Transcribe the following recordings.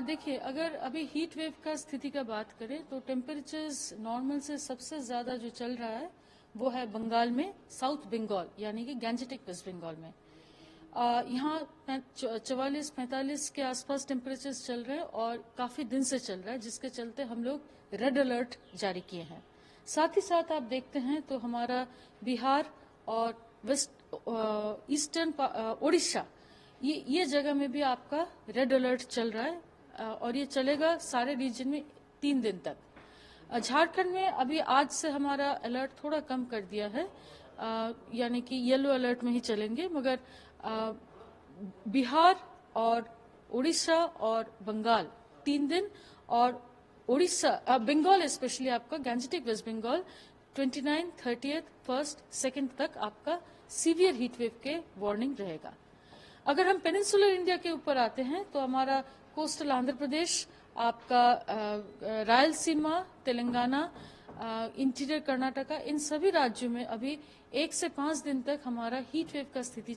देखिए, अगर अभी हीट वेव का स्थिति का बात करें तो टेम्परेचर्स नॉर्मल से सबसे ज़्यादा जो चल रहा है वो है बंगाल में, साउथ बंगाल यानी कि गैंजेटिक वेस्ट बंगाल में। यहाँ 44-45 के आसपास टेम्परेचर्स चल रहे हैं और काफ़ी दिन से चल रहा है, जिसके चलते हम लोग रेड अलर्ट जारी किए हैं। साथ ही साथ आप देखते हैं तो हमारा बिहार और वेस्ट ईस्टर्न उड़ीसा ये जगह में भी आपका रेड अलर्ट चल रहा है और ये चलेगा सारे रीजन में 3 दिन तक। झारखंड में अभी आज से हमारा अलर्ट थोड़ा कम कर दिया है, यानी कि येलो अलर्ट में ही चलेंगे, मगर बिहार और उड़ीसा और बंगाल 3 दिन, और उड़ीसा बंगाल स्पेशली आपका गैंजेटिक वेस्ट बंगाल 29, 30, 1, 2 तक आपका सीवियर हीट वेव के वार्निंग रहेगा। अगर हम पेनिनसुलर इंडिया के ऊपर आते हैं तो हमारा कोस्टल आंध्र प्रदेश, आपका रायलसीमा, तेलंगाना, इंटीरियर कर्नाटका, इन सभी राज्यों में अभी 1 से 5 दिन तक हमारा हीट वेव का स्थिति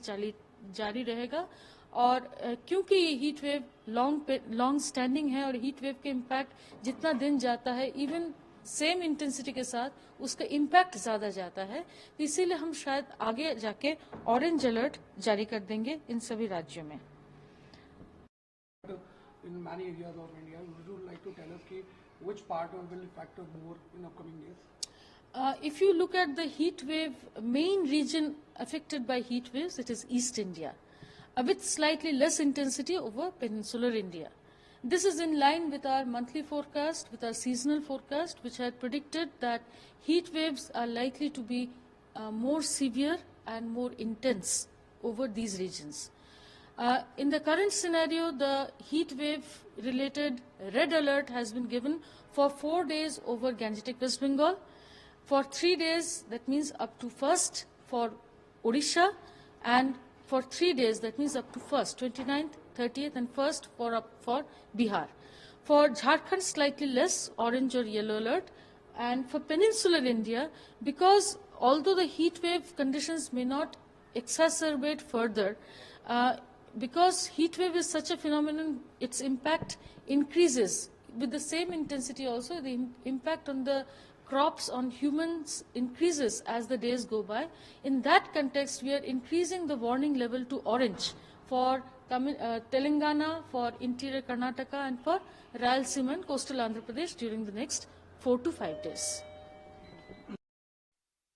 जारी रहेगा। और क्योंकि ये हीट वेव लॉन्ग स्टैंडिंग है और हीट वेव के इम्पैक्ट जितना दिन जाता है, इवन सेम इंटेंसिटी के साथ उसका इम्पैक्ट ज्यादा जाता है, तो इसीलिए हम शायद आगे जाके ऑरेंज अलर्ट जारी कर देंगे इन सभी राज्यों में। In many areas of India, would you like to tell us which part will affect more in upcoming days? If you look at the heat wave, main region affected by heat waves, it is East India, with slightly less intensity over peninsular India. This is in line with our monthly forecast, with our seasonal forecast, which had predicted that heat waves are likely to be more severe and more intense over these regions. In the current scenario, the heat wave related red alert has been given for 4 days over Gangetic West Bengal, for 3 days, that means up to 1st for Odisha, and for 3 days, that means up to 1st, 29th, 30th and 1st for Bihar. For Jharkhand, slightly less, orange or yellow alert. And for peninsular India, because although the heat wave conditions may not exacerbate further, because heat wave is such a phenomenon, its impact increases with the same intensity also. The impact on the crops, on humans, increases as the days go by. In that context, we are increasing the warning level to orange for Telangana, for interior Karnataka, and for Rayalaseema and coastal Andhra Pradesh during the next 4 to 5 days.